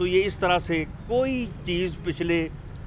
تو یہ اس طرح سے کوئی چیز پچھلے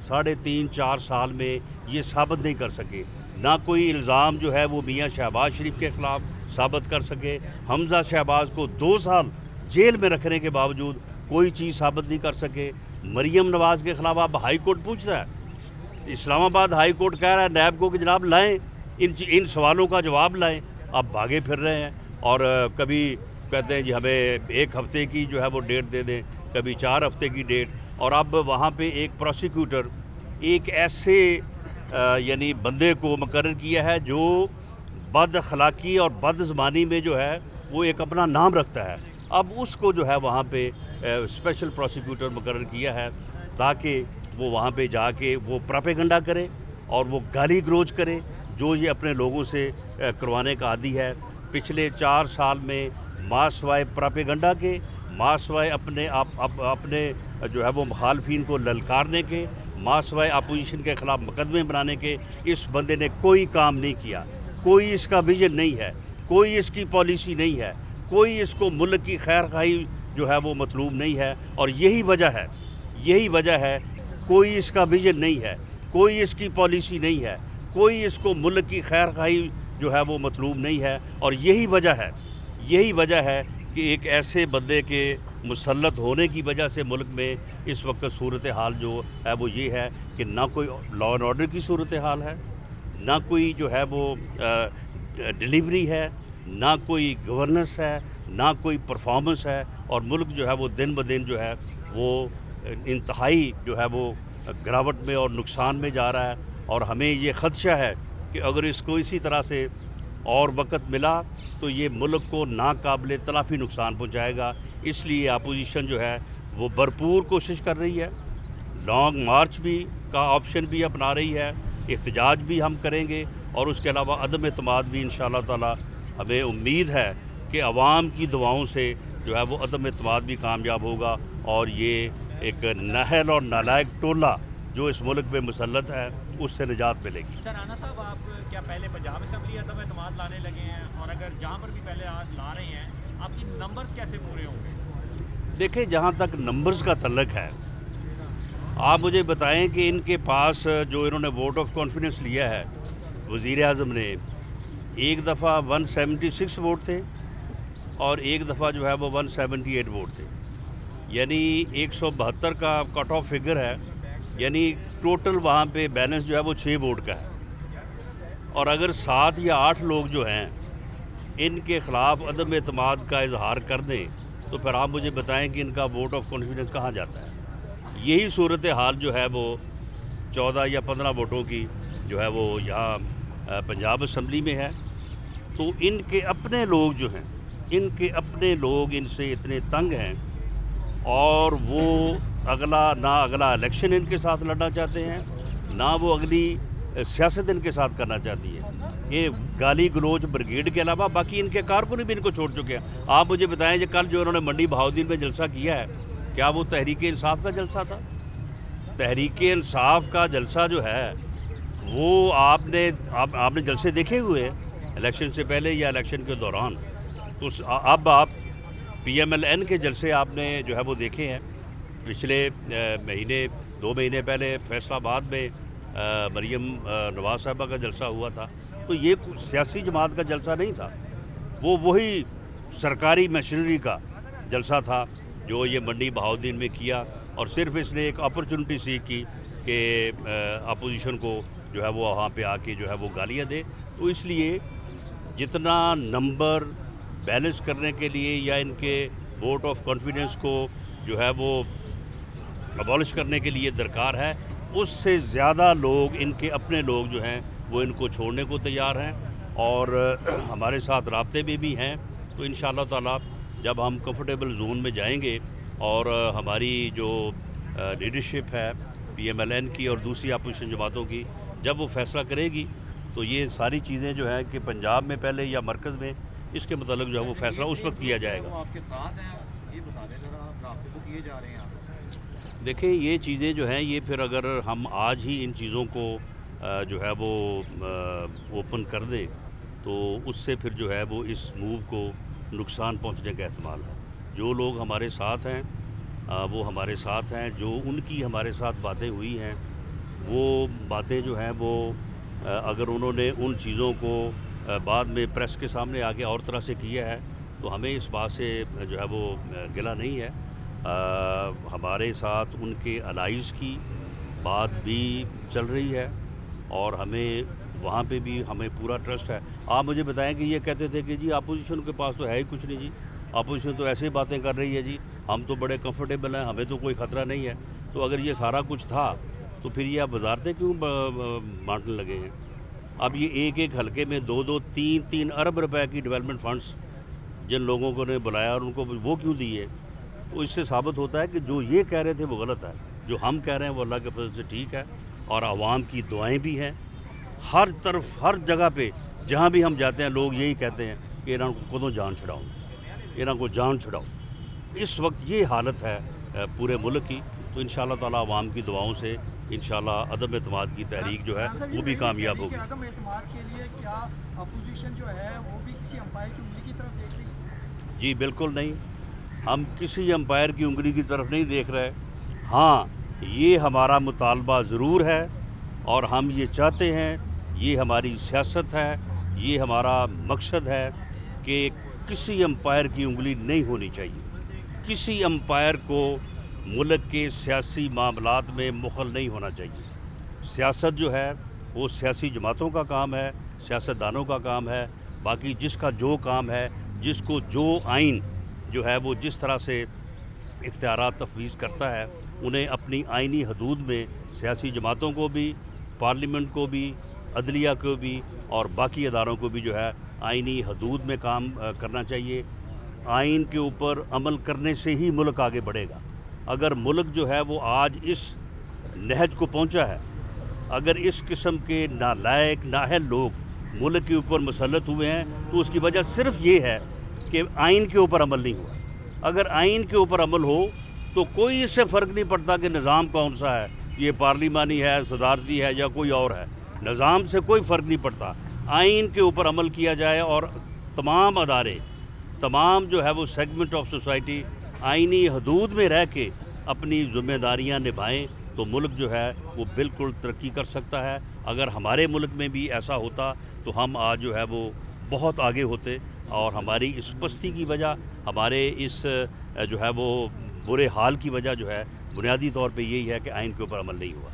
3.5-4 سال میں یہ ثابت نہیں کر سکے، نہ کوئی الزام جو ہے وہ میاں شہباز شریف کے خلاف ثابت کر سکے۔ حمزہ شہباز کو 2 سال جیل میں رکھنے کے باوجود کوئی چیز ثابت نہیں کر سکے۔ مریم نواز کے خلاف اب ہائی کورٹ پوچھ رہا ہے، اسلام آباد ہائی کورٹ کہہ رہا ہے نیب کو کہ جناب لائیں ان سوالوں کا جواب لائیں، اب بھاگے پھر رہے ہیں اور کبھی کہتے ہیں جی ہمیں 1 ہفتے کی جو ہے وہ ڈیٹ دے دیں، کبھی 4 ہفتے کی ڈیٹ، اور اب وہاں پہ ایک پروسیکیوٹر ایک ایسے یعنی بندے کو مقرر کیا ہے جو بد اخلاقی اور بد زبانی میں جو ہے وہ ایک اپنا نام رکھتا ہے، اب اس کو جو ہے وہاں پہ اسپیشل پروسیکیوٹر مقرر کیا ہے تاکہ وہ وہاں پہ جا کے وہ پراپیگنڈا کرے اور وہ گالی گلوچ کرے جو یہ اپنے لوگوں سے کروانے کا عادی ہے۔ پچھلے 4 سال میں ماں سوائے پراپیگنڈا کے، ماں سوائے اپنے جو ہے وہ مخالفین کو للکارنے کے، ماں سوائے اپوزیشن کے خلاف مقدمے بنانے کے، اس بندے نے کوئی کام نہیں کیا، کوئی اس کا ویژن نہیں ہے، کوئی اس کی پالیسی نہیں ہے، کوئی اس کو ملک کی خیر خواہی جو ہے وہ مطلوب نہیں ہے، اور یہی وجہ ہے کوئی اس کا ویژن نہیں ہے، کوئی اس کی پالیسی نہیں ہے، کوئی اس کو ملک کی خیر خواہی جو ہے وہ مطلوب نہیں ہے، اور یہی وجہ ہے کہ ایک ایسے بندے کے مسلط ہونے کی وجہ سے ملک میں اس وقت صورتحال جو ہے وہ یہ ہے کہ نہ کوئی لا اینڈ آرڈر کی صورتحال ہے، نہ کوئی جو ہے وہ ڈیلیوری ہے، نہ کوئی گورننس ہے، نہ کوئی پرفارمنس ہے، اور ملک جو ہے وہ دن بدن جو ہے وہ انتہائی جو ہے وہ گراوٹ میں اور نقصان میں جا رہا ہے، اور ہمیں یہ خدشہ ہے کہ اگر اس کو اسی طرح سے اور وقت ملا تو یہ ملک کو ناقابل تلافی نقصان پہنچائے گا۔ اس لیے اپوزیشن جو ہے وہ بھرپور کوشش کر رہی ہے، لانگ مارچ بھی کا آپشن بھی اپنا رہی ہے، احتجاج بھی ہم کریں گے، اور اس کے علاوہ عدم اعتماد بھی انشاءاللہ تعالی ہمیں امید ہے کہ عوام کی دعاؤں سے جو ہے وہ عدم اعتماد بھی کامیاب ہوگا، اور یہ ایک نااہل اور نالائق ٹولہ جو اس ملک میں مسلط ہے اس سے نجات ملے گی۔ سر رانا صاحب، آپ کیا پہلے پنجاب اسمبلی عدم اعتماد لانے لگے ہیں، اور اگر جہاں پر بھی پہلے لا رہے ہیں آپ کی نمبرز کیسے پورے ہوں گے؟ دیکھیں، جہاں تک نمبرز کا تعلق ہے، آپ مجھے بتائیں کہ ان کے پاس جو انہوں نے ووٹ آف کانفیڈنس لیا ہے وزیر اعظم نے، ایک دفعہ 176 ووٹ تھے اور ایک دفعہ جو ہے وہ 178 ووٹ تھے، یعنی 172 کا کٹ آف فگر ہے، یعنی ٹوٹل وہاں پہ بیلنس جو ہے وہ 6 ووٹ کا ہے، اور اگر 7 یا 8 لوگ جو ہیں ان کے خلاف عدم اعتماد کا اظہار کر دیں تو پھر آپ مجھے بتائیں کہ ان کا ووٹ آف کانفیڈنس کہاں جاتا ہے۔ یہی صورتحال جو ہے وہ 14 یا 15 ووٹوں کی جو ہے وہ یہاں پنجاب اسمبلی میں ہے، تو ان کے اپنے لوگ جو ہیں، ان کے اپنے لوگ ان سے اتنے تنگ ہیں، اور وہ نہ اگلا الیکشن ان کے ساتھ لڑنا چاہتے ہیں، نہ وہ اگلی سیاست ان کے ساتھ کرنا چاہتی ہے۔ یہ گالی گلوچ بریگیڈ کے علاوہ باقی ان کے کارکن بھی ان کو چھوڑ چکے ہیں۔ آپ مجھے بتائیں کہ کل جو انہوں نے منڈی بہاؤالدین میں جلسہ کیا ہے، کیا وہ تحریک انصاف کا جلسہ تھا؟ تحریک انصاف کا جلسہ جو ہے وہ آپ نے جلسے دیکھے ہوئے ہیں الیکشن سے پہلے یا الیکشن کے دوران، تو اب آپ پی ایم ایل این کے جلسے آپ نے جو ہے وہ دیکھے ہیں۔ پچھلے مہینے 2 مہینے پہلے فیصل آباد میں مریم نواز صاحبہ کا جلسہ ہوا تھا، تو یہ سیاسی جماعت کا جلسہ نہیں تھا، وہی سرکاری مشینری کا جلسہ تھا جو یہ منڈی بہاؤالدین میں کیا، اور صرف اس نے ایک اپرچونٹی سیکھ کی کہ اپوزیشن کو جو ہے وہ وہاں پہ آ کے جو ہے وہ گالیاں دے۔ تو اس لیے جتنا نمبر بیلنس کرنے کے لیے یا ان کے ووٹ آف کانفیڈنس کو جو ہے وہ ابالش کرنے کے لیے درکار ہے، اس سے زیادہ لوگ ان کے اپنے لوگ جو ہیں وہ ان کو چھوڑنے کو تیار ہیں، اور ہمارے ساتھ رابطے میں بھی ہیں۔ تو انشاءاللہ تعالی جب ہم کمفرٹیبل زون میں جائیں گے اور ہماری جو لیڈرشپ ہے پی ایم ایل این کی اور دوسری اپوزیشن جماعتوں کی جب وہ فیصلہ کرے گی، تو یہ ساری چیزیں جو ہیں کہ پنجاب میں پہلے یا مرکز میں، اس کے متعلق جو ہے وہ فیصلہ اس وقت کیا جائے گا۔ آپ کے ساتھ ہیں، یہ بتا دیں ذرا، آپ رابطے کو کیے جا رہے ہیں آپ؟ دیکھیں، یہ چیزیں جو ہیں یہ پھر اگر ہم آج ہی ان چیزوں کو جو ہے وہ اوپن کر دیں تو اس سے پھر جو ہے وہ اس موو کو نقصان پہنچنے کا احتمال ہے۔ جو لوگ ہمارے ساتھ ہیں وہ ہمارے ساتھ ہیں. جو ان کی ہمارے ساتھ باتیں ہوئی ہیں وہ باتیں جو ہیں وہ اگر انہوں نے ان چیزوں کو بعد میں پریس کے سامنے آگے اور طرح سے کیا ہے تو ہمیں اس بات سے جو ہے وہ گلہ نہیں ہے. ہمارے ساتھ ان کے الائز کی بات بھی چل رہی ہے اور ہمیں وہاں پہ بھی ہمیں پورا ٹرسٹ ہے. آپ مجھے بتائیں کہ یہ کہتے تھے کہ جی اپوزیشن کے پاس تو ہے ہی کچھ نہیں جی, اپوزیشن تو ایسے باتیں کر رہی ہے جی, ہم تو بڑے کمفرٹیبل ہیں, ہمیں تو کوئی خطرہ نہیں ہے. تو اگر یہ سارا کچھ تھا تو پھر یہ آپ وزارتیں کیوں بانٹنے لگے ہیں؟ اب یہ ایک ایک حلقے میں 2-3 ارب روپے کی ڈیولپمنٹ فنڈز جن لوگوں کو نے بلایا اور ان کو وہ کیوں دیے؟ تو اس سے ثابت ہوتا ہے کہ جو یہ کہہ رہے تھے وہ غلط ہے, جو ہم کہہ رہے ہیں وہ اللہ کے فضل سے ٹھیک ہے. اور عوام کی دعائیں بھی ہیں ہر طرف, ہر جگہ پہ جہاں بھی ہم جاتے ہیں لوگ یہی کہتے ہیں کہ انہوں کو کدوں جان چھڑاؤ, انہوں کو جان چھڑاؤ. اس وقت یہ حالت ہے پورے ملک کی. تو انشاءاللہ تعالی عوام کی دعاؤں سے انشاءاللہ عدم اعتماد کی تحریک جو ہے وہ بھی کامیاب ہوگی. عدم اعتماد کے لیے کیا اپوزیشن جو ہے وہ بھی کسی امپائر کی انگلی کی طرف دیکھ رہی ہے؟ جی بالکل نہیں, ہم کسی امپائر کی انگلی کی طرف نہیں دیکھ رہے. ہاں یہ ہمارا مطالبہ ضرور ہے اور ہم یہ چاہتے ہیں, یہ ہماری سیاست ہے, یہ ہمارا مقصد ہے کہ کسی امپائر کی انگلی نہیں ہونی چاہیے. کسی امپائر کو ملک کے سیاسی معاملات میں مخل نہیں ہونا چاہیے. سیاست جو ہے وہ سیاسی جماعتوں کا کام ہے, سیاستدانوں کا کام ہے. باقی جس کا جو کام ہے, جس کو جو آئین جو ہے وہ جس طرح سے اختیارات تفویض کرتا ہے, انہیں اپنی آئینی حدود میں سیاسی جماعتوں کو بھی, پارلیمنٹ کو بھی, عدلیہ کو بھی اور باقی اداروں کو بھی جو ہے آئینی حدود میں کام کرنا چاہیے. آئین کے اوپر عمل کرنے سے ہی ملک آگے بڑھے گا. اگر ملک جو ہے وہ آج اس نہج کو پہنچا ہے, اگر اس قسم کے نالائق نااہل لوگ ملک کے اوپر مسلط ہوئے ہیں تو اس کی وجہ صرف یہ ہے کہ آئین کے اوپر عمل نہیں ہوا. اگر آئین کے اوپر عمل ہو تو کوئی اس سے فرق نہیں پڑتا کہ نظام کون سا ہے, یہ پارلیمانی ہے, صدارتی ہے یا کوئی اور ہے. نظام سے کوئی فرق نہیں پڑتا. آئین کے اوپر عمل کیا جائے اور تمام ادارے, تمام جو ہے وہ سیگمنٹ آف سوسائٹی آئینی حدود میں رہ کے اپنی ذمہ داریاں نبھائیں تو ملک جو ہے وہ بالکل ترقی کر سکتا ہے. اگر ہمارے ملک میں بھی ایسا ہوتا تو ہم آج جو ہے وہ بہت آگے ہوتے, اور ہماری اس پستی کی وجہ, ہمارے اس جو ہے وہ برے حال کی وجہ جو ہے بنیادی طور پہ یہی ہے کہ آئین کے اوپر عمل نہیں ہوا.